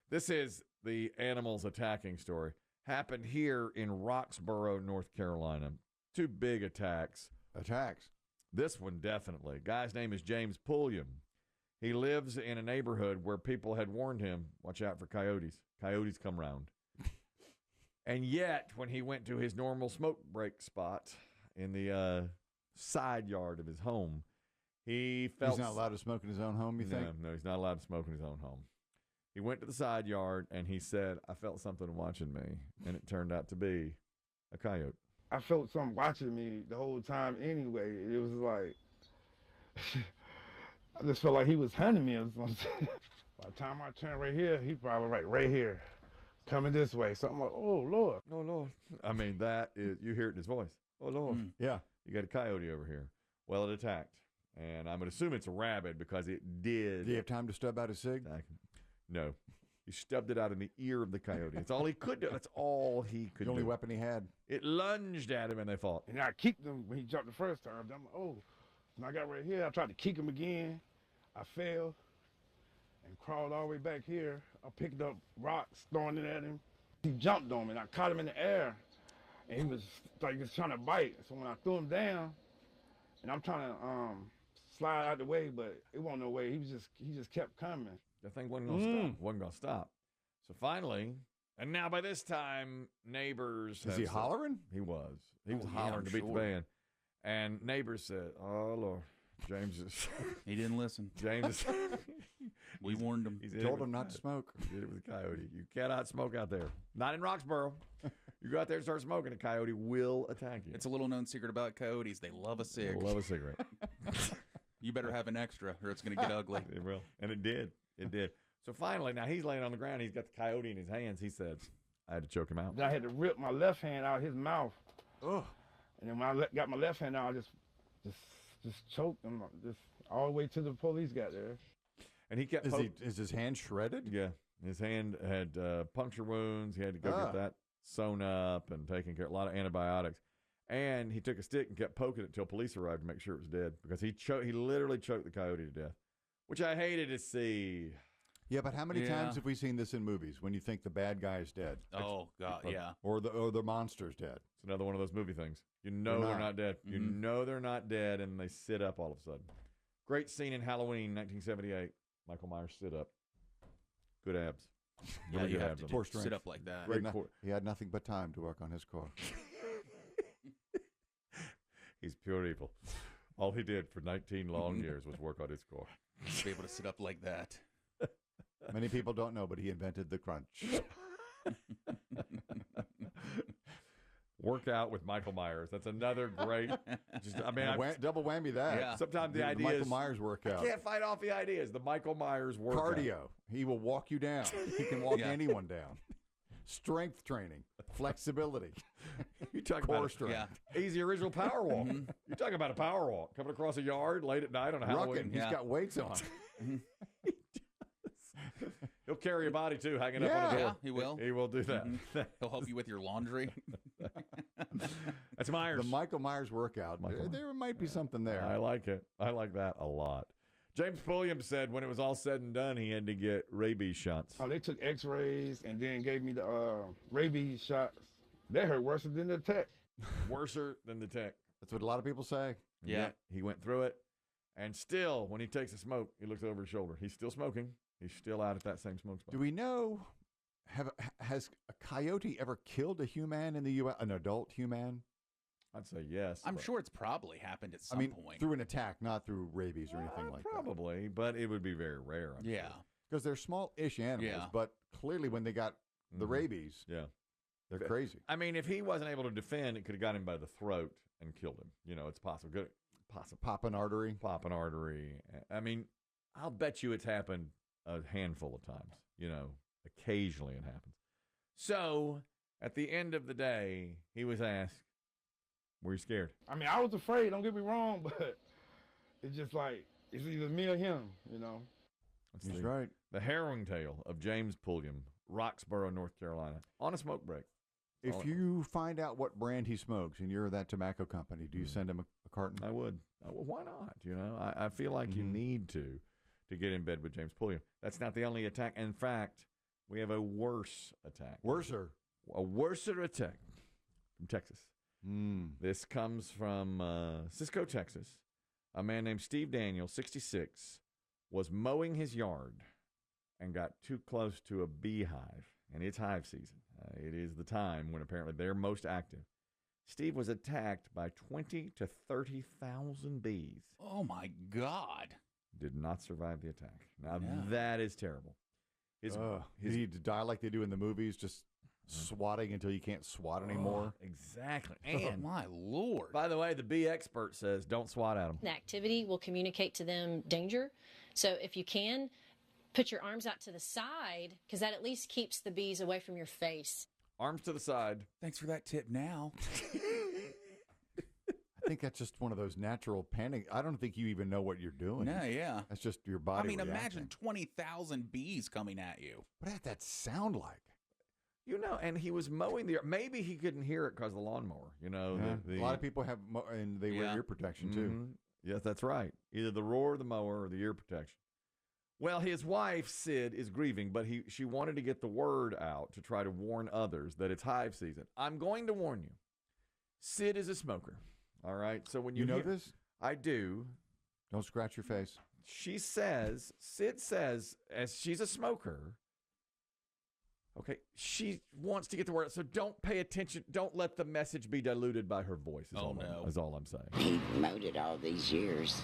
This is the animals attacking story. Happened here in Roxborough, North Carolina. 2 big attacks. This one definitely. Guy's name is James Pulliam. He lives in a neighborhood where people had warned him, watch out for coyotes. Coyotes come round. And yet, when he went to his normal smoke break spot in the side yard of his home, he felt... He's not allowed to smoke in his own home, you think? No, he's not allowed to smoke in his own home. He went to the side yard, and he said, I felt something watching me, and it turned out to be a coyote. I felt something watching me the whole time anyway. It was like... I just felt like he was hunting me or something. By the time I turned right here, he probably right here. Coming this way. So I'm like, oh, Lord. Oh, Lord. I mean, that is, you hear it in his voice. Oh, Lord. Yeah. You got a coyote over here. Well, it attacked. And I'm going to assume it's a rabbit because it did. Did he have time to stub out his cig? No. He stubbed it out in the ear of the coyote. That's all he could do. That's all he could do. The only weapon he had. It lunged at him and they fought. And I kicked him when he jumped the first time. I'm like, oh. And I got right here. I tried to kick him again. I fell and crawled all the way back here. I picked up rocks, throwing it at him. He jumped on me, and I caught him in the air, and he was like just trying to bite. So when I threw him down, and I'm trying to slide out the way, but it wasn't no way. He just kept coming. The thing wasn't going to stop. Wasn't going to stop. So finally, and now by this time, neighbors. Is he hollering? He was. He was hollering to beat the band, and neighbors said, "Oh Lord." James is... He didn't listen. James is... We warned him. He told him not to smoke. He did it with a coyote. You cannot smoke out there. Not in Roxborough. You go out there and start smoking, a coyote will attack you. It's a little known secret about coyotes. They love a cig. They love a cigarette. You better have an extra or it's going to get ugly. It will. And it did. It did. So finally, now he's laying on the ground. He's got the coyote in his hands. He said, I had to choke him out. Then I had to rip my left hand out of his mouth. Oh. And then when I got my left hand out, I just choked him, just all the way till the police got there. And he kept... Is his hand shredded? Yeah. His hand had puncture wounds. He had to go get that sewn up and taken care of, a lot of antibiotics. And he took a stick and kept poking it till police arrived to make sure it was dead because he literally choked the coyote to death, which I hated to see. Yeah, but how many times have we seen this in movies when you think the bad guy is dead? Oh, God, yeah. Or the monster's dead. It's another one of those movie things. You know they're not dead. Mm-hmm. You know they're not dead, and they sit up all of a sudden. Great scene in Halloween, 1978. Michael Myers sit up. Good abs. Yeah, you have to sit up like that. He had nothing but time to work on his core. He's pure evil. All he did for 19 long years was work on his core. To be able to sit up like that. Many people don't know, but he invented the crunch. Workout with Michael Myers. That's another great. Double whammy that. Yeah. Sometimes the idea Michael Myers workout. I can't fight off the ideas. The Michael Myers workout. Cardio. He will walk you down. He can walk anyone down. Strength training, flexibility. You talk about strength. Yeah. He's the original power walk. You talk about a power walk coming across a yard late at night on a Halloween. He's got weights on. He'll carry a body too, hanging up on a door. Yeah, he will. He will do that. He'll help you with your laundry. That's Myers. The Michael Myers workout. There might be something there. I like it. I like that a lot. James Pulliam said when it was all said and done, he had to get rabies shots. Oh, they took x-rays and then gave me the rabies shots. That hurt worse than the tech. Worser than the tech. That's what a lot of people say. Yeah. He went through it. And still, when he takes a smoke, he looks over his shoulder. He's still smoking. He's still out at that same smoke spot. Do we know, has a coyote ever killed a human in the U.S., an adult human? I'd say yes. I'm sure it's probably happened at some point. Through an attack, not through rabies or anything like probably, that. Probably, but it would be very rare. I'm sure. Because they're small-ish animals, but clearly when they got the rabies, they're crazy. I mean, if he wasn't able to defend, it could have got him by the throat and killed him. You know, it's possible. Good, possible. Pop an artery. Pop an artery. I mean, I'll bet you it's happened a handful of times. You know, occasionally it happens. So, at the end of the day, he was asked, were you scared? I mean, I was afraid, don't get me wrong, but it's just like, it's either me or him, you know. He's right. The harrowing tale of James Pulliam, Roxborough, North Carolina, on a smoke break. If you find out what brand he smokes and you're that tobacco company, do you send him a carton? I would. Well, why not? You know, I feel like you need to get in bed with James Pulliam. That's not the only attack. In fact, We have a worse attack. Worser. A worser attack from Texas. Mm. This comes from Cisco, Texas. A man named Steve Daniels, 66, was mowing his yard and got too close to a beehive. And it's hive season. It is the time when apparently they're most active. Steve was attacked by 20 to 30,000 bees. Oh, my God. Did not survive the attack. Now, Yeah. that is terrible. Did he die like they do in the movies, just swatting until you can't swat anymore? Exactly. Oh, And, my Lord. by the way, the bee expert says don't swat at them. The activity will communicate to them danger. So if you can, put your arms out to the side, because that at least keeps the bees away from your face. Arms to the side. Thanks for that tip now. I think that's just one of those natural panic. I don't think you even know what you're doing. Yeah, yeah. That's just your body. I mean, reacting. imagine 20,000 bees coming at you. What does that sound like? You know, and he was mowing the yard. Maybe he couldn't hear it because of the lawnmower. You know, Yeah. A lot of people have, and they wear Yeah. ear protection too. Mhm. Yes, that's right. Either the roar of the mower or the ear protection. Well, his wife, Sid, is grieving, but she wanted to get the word out to try to warn others that it's hive season. I'm going to warn you. Sid is a smoker. All right? So when You know hear- this? I do. Don't scratch your face. Sid says, as she's a smoker, okay, she wants to get the word out. So don't pay attention. Don't let the message be diluted by her voice. Is all I'm saying. He mowed it all these years,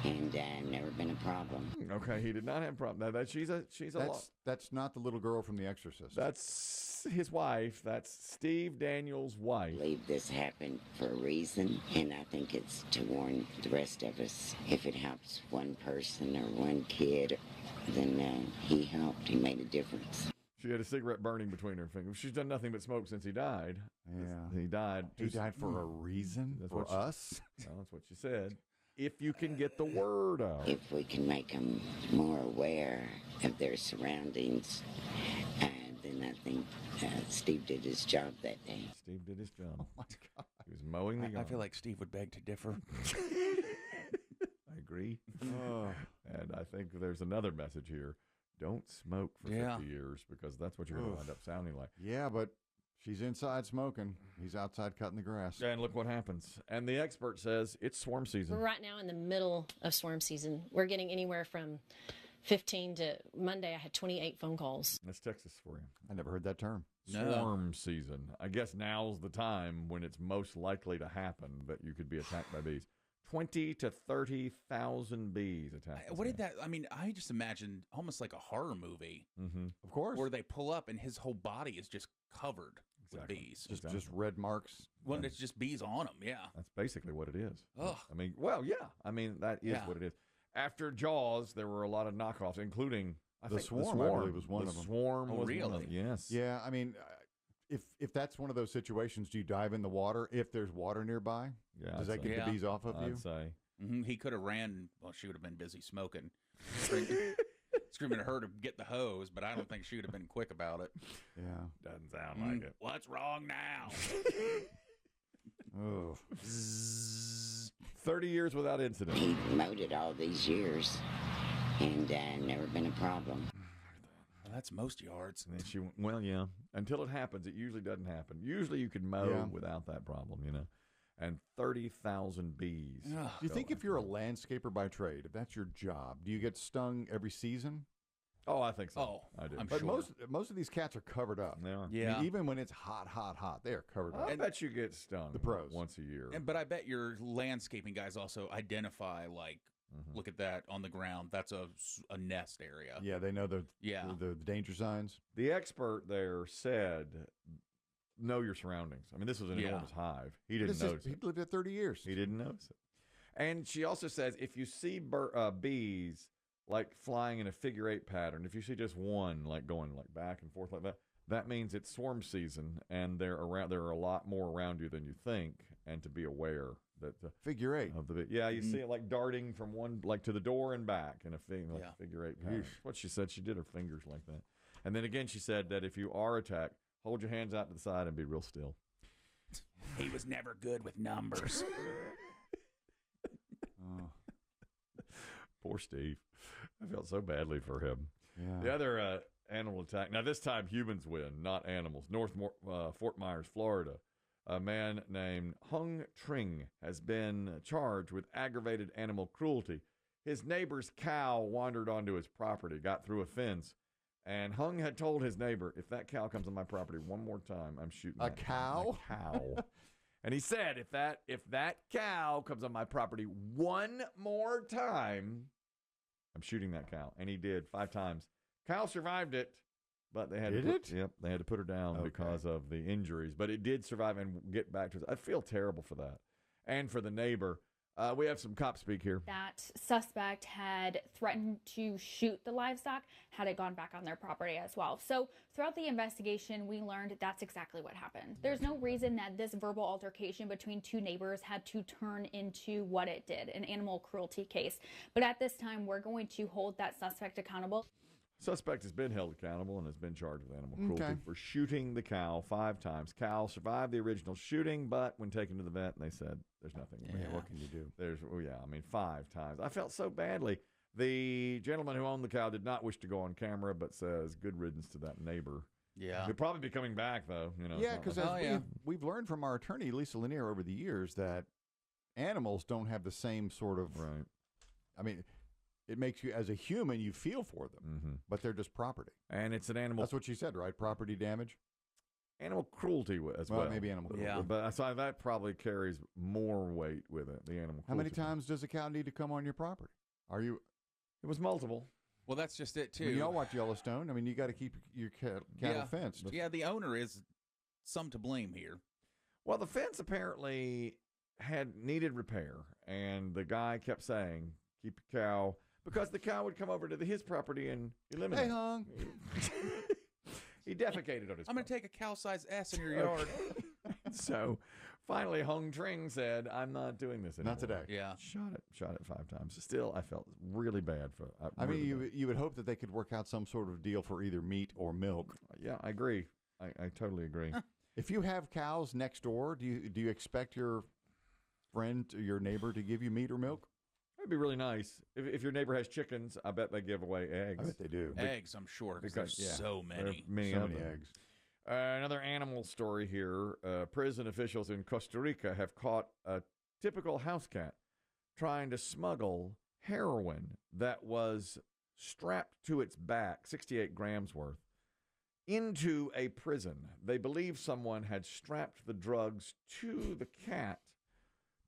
and never been a problem. Okay, he did not have a problem. Now, she's a That's not the little girl from The Exorcist. That's his wife. That's Steve Daniels' I wife. believe this happened for a reason, and I think it's to warn the rest of us. If it helps one person or one kid, then he helped. He made a difference. She had a cigarette burning between her fingers. She's done nothing but smoke since he died. Yeah. He died. He died for a reason? That's For what she- us? Well, that's what she said. If you can get the word out. If we can make them more aware of their surroundings, then I think Steve did his job that day. Steve did his job. Oh, my God. He was mowing the yard. I feel like Steve would beg to differ. I agree. Oh. And I think there's another message here. Don't smoke for 50 years because that's what you're going to wind up sounding like. Yeah, but she's inside smoking. He's outside cutting the grass. And look what happens. And the expert says it's swarm season. We're right now in the middle of swarm season. We're getting anywhere from 15 to Monday. I had 28 phone calls. That's Texas for you. I never heard that term. No. Swarm season. I guess now's the time when it's most likely to happen that you could be attacked by bees. 20 to 30,000 bees attacked. What did that? I mean, I just imagined almost like a horror movie Mm-hmm. Of course. where they pull up and his whole body is just covered with bees. Just red marks. When it's just bees on him, yeah. That's basically what it is. Ugh. I mean, well, yeah. I mean, that is Yeah. what it is. After Jaws, there were a lot of knockoffs, including The think Swarm, I believe, was one of them. The Swarm Oh, was really? one of them. Yes. Yeah, I mean, if that's one of those situations, do you dive in the water if there's water nearby? Yeah, Does I'd that say. get Yeah. the bees off of you? I'd say. He could have ran. Well, she would have been busy smoking, screaming at her to get the hose, but I don't think she would have been quick about it. Yeah. Doesn't sound like it. What's wrong now? Oh. 30 years without incident. He mowed it all these years, and never been a problem. Well, that's most yards. And then she went, well, yeah. Until it happens, it usually doesn't happen. Usually you can mow Yeah. without that problem, you know. And 30,000 bees. Ugh. Do you think if you're a landscaper by trade, if that's your job, do you get stung every season? Oh, I think so. Oh, I do. I'm But sure. most of these cats are covered up. They are. I Yeah. mean, even when it's hot, they are covered up. I bet you get stung The pros. once a year. But I bet your landscaping guys also identify, like, look at that on the ground. That's a nest area. Yeah, they know the danger signs. The expert there said, know your surroundings. I mean, this was an Yeah. enormous hive. He didn't notice He it. lived there 30 years. He didn't notice it. And she also says if you see bees like flying in a figure eight pattern, if you see just one like going like back and forth like that, that means it's swarm season and there are a lot more around you than you think, and to be aware that Figure eight. of the bee. Yeah, you see it like darting from one like to the door and back in a figure eight pattern. That's what she said. She did her fingers like that. And then again, she said that if you are attacked, hold your hands out to the side and be real still. He was never good with numbers. Oh, Poor Steve. I felt so badly for him. yeah. The other animal attack. Now, this time humans win, not animals. Fort Myers, Florida. A man named Hung Tring has been charged with aggravated animal cruelty. His neighbor's cow wandered onto his property, got through a fence, and Hung had told his neighbor, if that cow comes on my property one more time, I'm shooting A that cow? A cow. And he said, if that cow comes on my property one more time, I'm shooting that cow. And he did 5 times. Cow survived it, but they had they had to put her down because of the injuries. But it did survive and get back to us. I feel terrible for that. And for the neighbor. We have some cop speak here. That suspect had threatened to shoot the livestock had it gone back on their property as well. So throughout the investigation, we learned that's exactly what happened. There's no reason that this verbal altercation between 2 neighbors had to turn into what it did, an animal cruelty case. But at this time, we're going to hold that suspect accountable. Suspect has been held accountable and has been charged with animal cruelty for shooting the cow 5 times. Cow survived the original shooting, but when taken to the vet, they said there's nothing. Yeah, what can you do? 5 times. I felt so badly. The gentleman who owned the cow did not wish to go on camera, but says good riddance to that neighbor. Yeah. He'll probably be coming back, though. Yeah, because we've learned from our attorney, Lisa Lanier, over the years that animals don't have the same sort of... Right. I mean... It makes you, as a human, you feel for them, but they're just property. And it's an animal. That's what she said, right? Property damage? Animal cruelty as well. Maybe animal cruelty. Yeah. But so that probably carries more weight with it, the animal cruelty. How many times does a cow need to come on your property? It was multiple. Well, that's just it, too. When y'all watch Yellowstone, I mean, you got to keep your cattle fenced. Yeah, the owner is some to blame here. Well, the fence apparently needed repair, and the guy kept saying, keep your cow... Because the cow would come over to his property and eliminate. Hey, Hung. He defecated on his I'm going to take a cow-sized S in your yard. So, finally, Hung Tring said, I'm not doing this anymore. Not today. Yeah. Shot it 5 times. Still, I felt really bad for it. I mean, you would hope that they could work out some sort of deal for either meat or milk. Yeah, I agree. I totally agree. If you have cows next door, do you expect your friend or your neighbor to give you meat or milk? That'd be really nice. If your neighbor has chickens, I bet they give away eggs. I bet they do. Eggs, I'm sure, because there's so many. Many eggs. Another animal story here. Prison officials in Costa Rica have caught a typical house cat trying to smuggle heroin that was strapped to its back, 68 grams worth, into a prison. They believe someone had strapped the drugs to the cat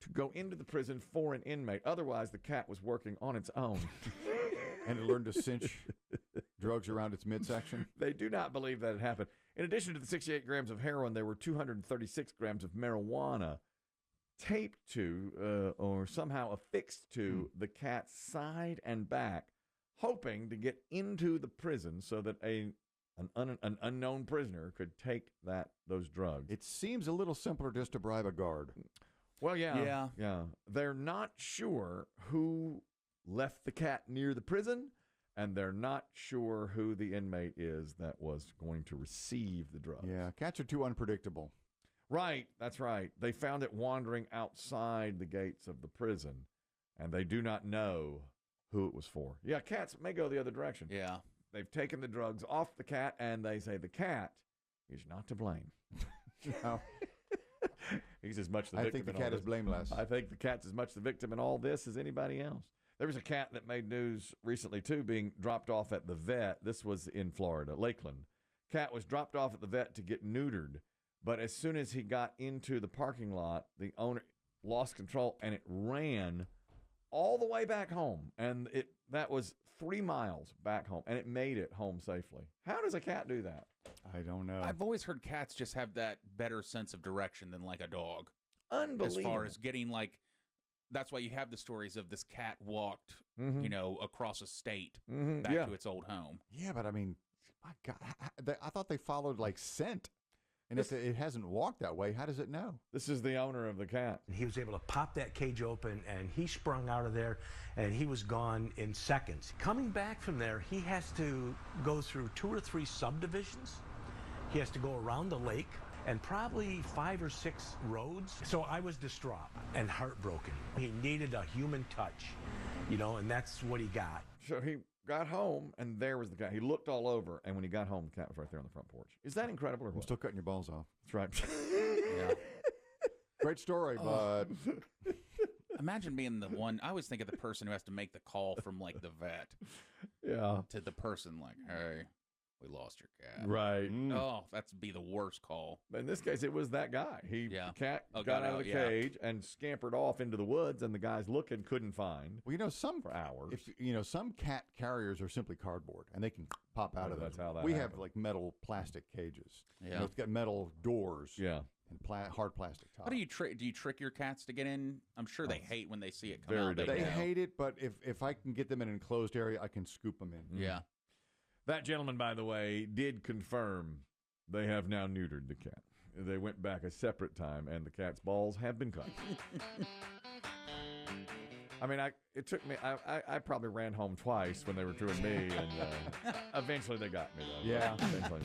to go into the prison for an inmate. Otherwise, the cat was working on its own. And it learned to cinch drugs around its midsection? They do not believe that it happened. In addition to the 68 grams of heroin, there were 236 grams of marijuana taped to or somehow affixed to the cat's side and back, hoping to get into the prison so that an unknown prisoner could take those drugs. It seems a little simpler just to bribe a guard. Well, yeah. They're not sure who left the cat near the prison, and they're not sure who the inmate is that was going to receive the drugs. Yeah, cats are too unpredictable. Right, that's right. They found it wandering outside the gates of the prison, and they do not know who it was for. Yeah, cats may go the other direction. Yeah. They've taken the drugs off the cat, and they say the cat is not to blame. No. He's as much the I victim. think the cat is blameless. I think the cat's as much the victim in all this as anybody else. There was a cat that made news recently, too, being dropped off at the vet. This was in Florida, Lakeland. Cat was dropped off at the vet to get neutered, but as soon as he got into the parking lot, the owner lost control, and it ran all the way back home. And that was 3 miles back home, and it made it home safely. How does a cat do that? I don't know. I've always heard cats just have that better sense of direction than like a dog. Unbelievable. As far as getting that's why you have the stories of this cat walked, across a state back to its old home. Yeah, but I mean, my God, I thought they followed like scent. And if it hasn't walked that way, how does it know? This is the owner of the cat. He was able to pop that cage open, and he sprung out of there, and he was gone in seconds. Coming back from there, he has to go through 2 or 3 subdivisions. He has to go around the lake, and probably 5 or 6 roads. So I was distraught and heartbroken. He needed a human touch, and that's what he got. So he got home, and there was the cat. He looked all over, and when he got home, the cat was right there on the front porch. Is that incredible or I'm what? still cutting your balls off. That's right. Yeah. Great story, but Imagine being the one. I always think of the person who has to make the call from like the vet Yeah. to the person like, hey, we lost your cat. Right. Oh, that's be the worst call. In this case, it was that guy. The cat got out of the cage and scampered off into the woods, and the guys looking couldn't find. well, some for hours. some cat carriers are simply cardboard, and they can pop out of them. That's how that we happened. have like metal plastic cages. Yeah. It's got metal doors. Yeah. And hard plastic top. How do you trick your cats to get in? I'm sure they hate when they see it come Very out. They know. hate it, but if I can get them in an enclosed area, I can scoop them in. Yeah. That gentleman, by the way, did confirm they have now neutered the cat. They went back a separate time, and the cat's balls have been cut. I mean, it took me. I probably ran home twice when they were doing me, and eventually they got me. Though. Yeah. Eventually.